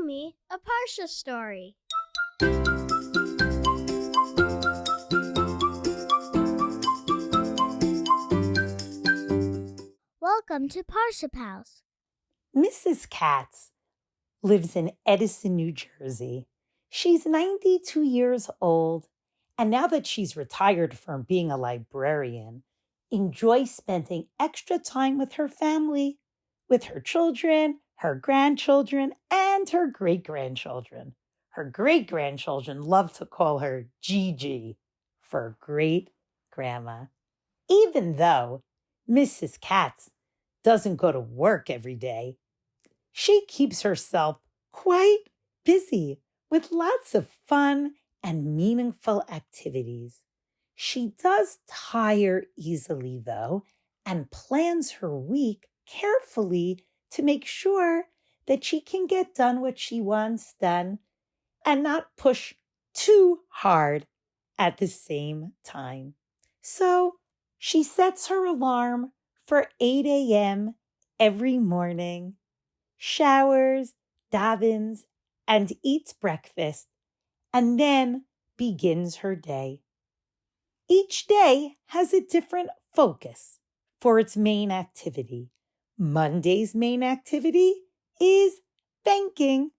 me a Parsha story. Welcome to Parsha House. Mrs. Katz lives in Edison, New Jersey. She's 92 years old, and now that she's retired from being a librarian, enjoys spending extra time with her family, with her children, her grandchildren, and her great-grandchildren. Her great-grandchildren love to call her Gigi for great-grandma. Even though Mrs. Katz doesn't go to work every day, she keeps herself quite busy with lots of fun and meaningful activities. She does tire easily, though, and plans her week carefully to make sure that she can get done what she wants done and not push too hard at the same time. So she sets her alarm for 8 a.m. every morning, showers, davens, and eats breakfast, and then begins her day. Each day has a different focus for its main activity. Monday's main activity is banking.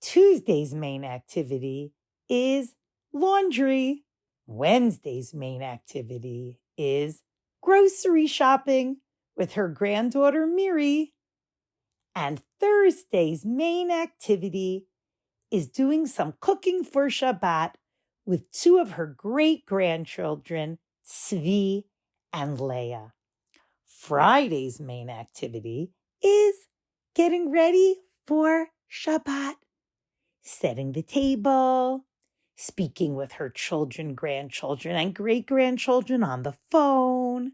Tuesday's main activity is laundry. Wednesday's main activity is grocery shopping with her granddaughter Miri. And Thursday's main activity is doing some cooking for Shabbat with two of her great-grandchildren, Tzvi and Leah. Friday's main activity is getting ready for Shabbat, setting the table, speaking with her children, grandchildren, and great-grandchildren on the phone,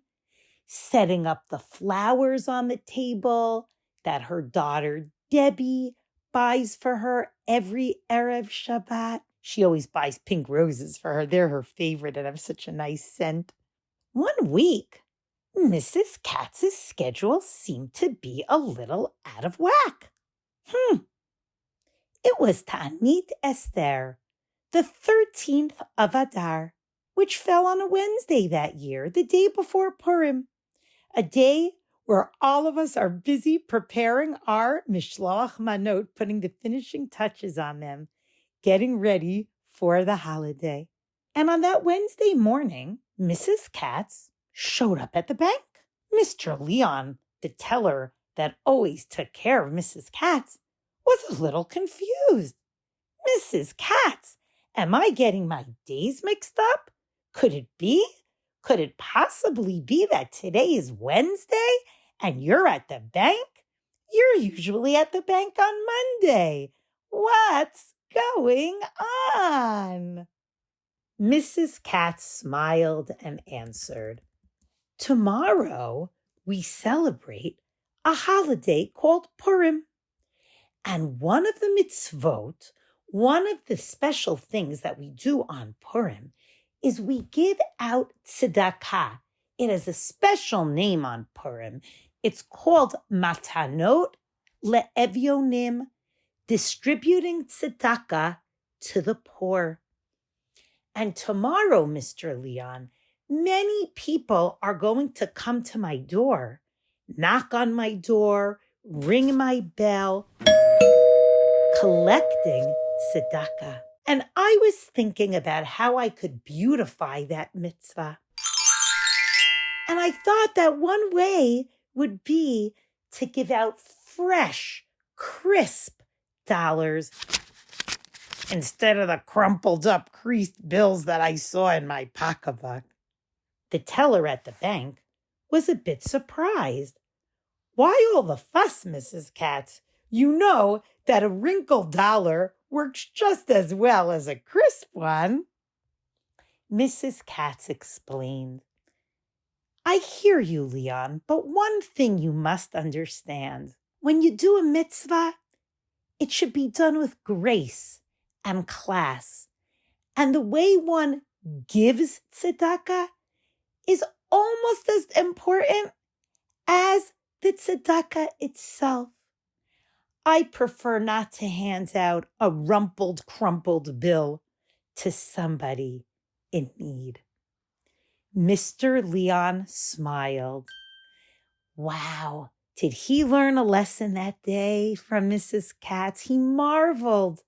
setting up the flowers on the table that her daughter Debbie buys for her every Erev Shabbat. She always buys pink roses for her. They're her favorite and have such a nice scent. One week, Mrs. Katz's schedule seemed to be a little out of whack. It was Ta'anit Esther, the 13th of Adar, which fell on a Wednesday that year, the day before Purim, a day where all of us are busy preparing our Mishloach Manot, putting the finishing touches on them, getting ready for the holiday. And on that Wednesday morning, Mrs. Katz showed up at the bank. Mr. Leon, the teller that always took care of Mrs. Katz, was a little confused. Mrs. Katz, am I getting my days mixed up? Could it be? Could it possibly be that today is Wednesday and you're at the bank? You're usually at the bank on Monday. What's going on? Mrs. Katz smiled and answered, tomorrow we celebrate a holiday called Purim. And one of the mitzvot, one of the special things that we do on Purim is we give out tzedakah. It has a special name on Purim. It's called matanot le'evyonim, distributing tzedakah to the poor. And tomorrow, Mr. Leon, many people are going to come to my door, knock on my door, ring my bell, collecting tzedakah. And I was thinking about how I could beautify that mitzvah. And I thought that one way would be to give out fresh, crisp dollars instead of the crumpled up, creased bills that I saw in my pocketbook. The teller at the bank was a bit surprised. Why all the fuss, Mrs. Katz? You know that a wrinkled dollar works just as well as a crisp one. Mrs. Katz explained, I hear you, Leon, but one thing you must understand. When you do a mitzvah, it should be done with grace and class. And the way one gives tzedakah is almost as important as the tzedakah itself. I prefer not to hand out a rumpled, crumpled bill to somebody in need. Mr. Leon smiled. Wow, did he learn a lesson that day from Mrs. Katz? He marveled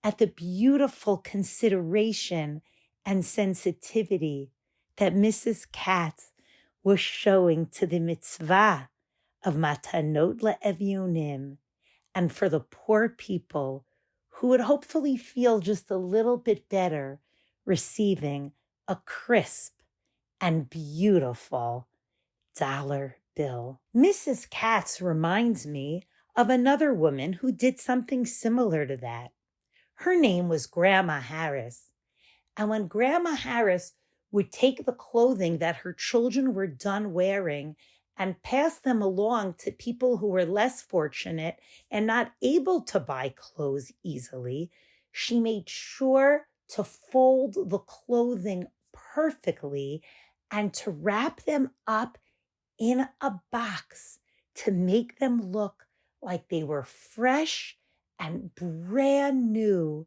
at the beautiful consideration and sensitivity that Mrs. Katz was showing to the mitzvah of matanot le'evyonim, and for the poor people who would hopefully feel just a little bit better receiving a crisp and beautiful dollar bill. Mrs. Katz reminds me of another woman who did something similar to that. Her name was Grandma Harris. And when Grandma Harris would take the clothing that her children were done wearing and pass them along to people who were less fortunate and not able to buy clothes easily, she made sure to fold the clothing perfectly and to wrap them up in a box to make them look like they were fresh and brand new.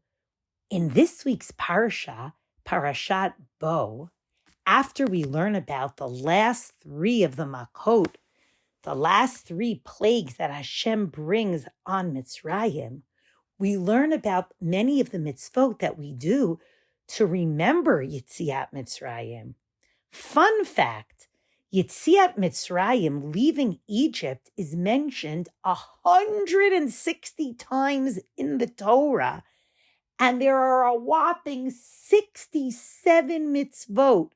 In this week's Parashat Bo, after we learn about the last three of the Makot, the last three plagues that Hashem brings on Mitzrayim, we learn about many of the mitzvot that we do to remember Yetziat Mitzrayim. Fun fact, Yetziat Mitzrayim, leaving Egypt, is mentioned 160 times in the Torah. And there are a whopping 67 mitzvot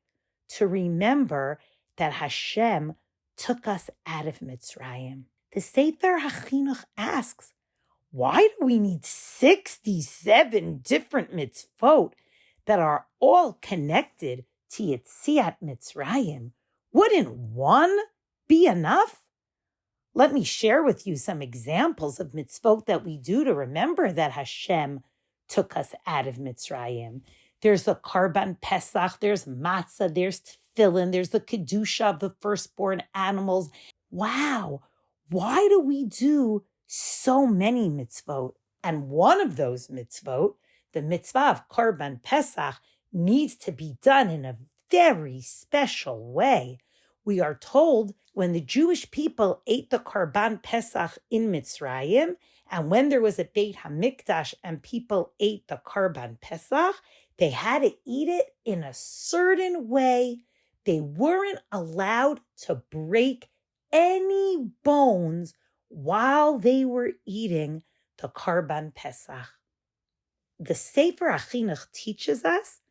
to remember that Hashem took us out of Mitzrayim. The Sefer HaChinuch asks, why do we need 67 different mitzvot that are all connected to Yetziat Mitzrayim? Wouldn't one be enough? Let me share with you some examples of mitzvot that we do to remember that Hashem took us out of Mitzrayim. There's the Karban Pesach, there's matzah, there's tefillin, there's the kedusha of the firstborn animals. Wow, why do we do so many mitzvot? And one of those mitzvot, the mitzvah of Karban Pesach, needs to be done in a very special way. We are told when the Jewish people ate the Karban Pesach in Mitzrayim, and when there was a Beit HaMikdash and people ate the Karban Pesach, they had to eat it in a certain way. They weren't allowed to break any bones while they were eating the Karban Pesach. The Sefer HaChinuch teaches us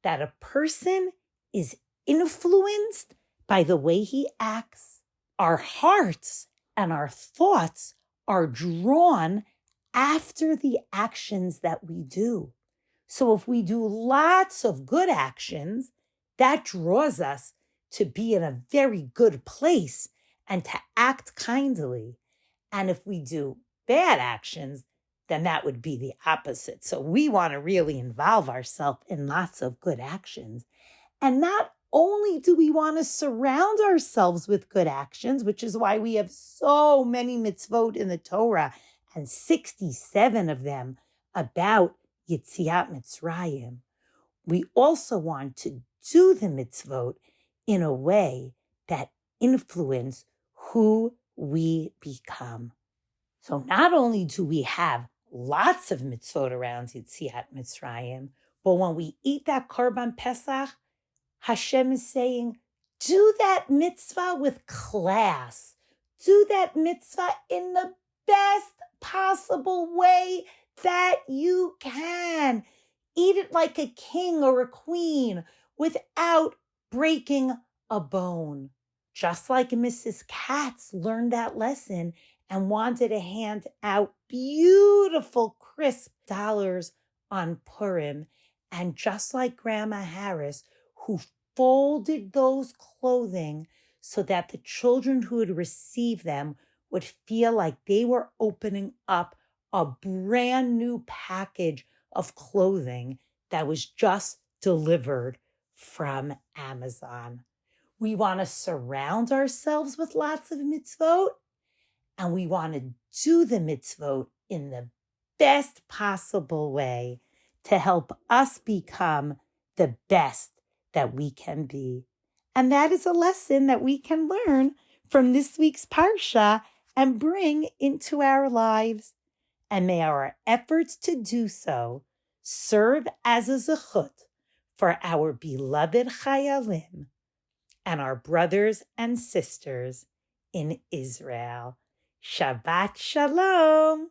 that a person is influenced by the way he acts. Our hearts and our thoughts are drawn after the actions that we do. So if we do lots of good actions, that draws us to be in a very good place and to act kindly. And if we do bad actions, then that would be the opposite. So we want to really involve ourselves in lots of good actions. And not only do we want to surround ourselves with good actions, which is why we have so many mitzvot in the Torah, and 67 of them about Yetziat Mitzrayim, we also want to do the mitzvot in a way that influence who we become. So not only do we have lots of mitzvot around Yetziat Mitzrayim, but when we eat that Karban Pesach, Hashem is saying, do that mitzvah with class. Do that mitzvah in the best possible way that you can. Eat it like a king or a queen without breaking a bone. Just like Mrs. Katz learned that lesson and wanted to hand out beautiful, crisp dollars on Purim. And just like Grandma Harris, who folded those clothing so that the children who would receive them would feel like they were opening up a brand new package of clothing that was just delivered from Amazon. We want to surround ourselves with lots of mitzvot, And we want to do the mitzvot in the best possible way to help us become the best that we can be. And that is a lesson that we can learn from this week's Parsha and bring into our lives. And may our efforts to do so serve as a zechut for our beloved Chayalim and our brothers and sisters in Israel. Shabbat Shalom.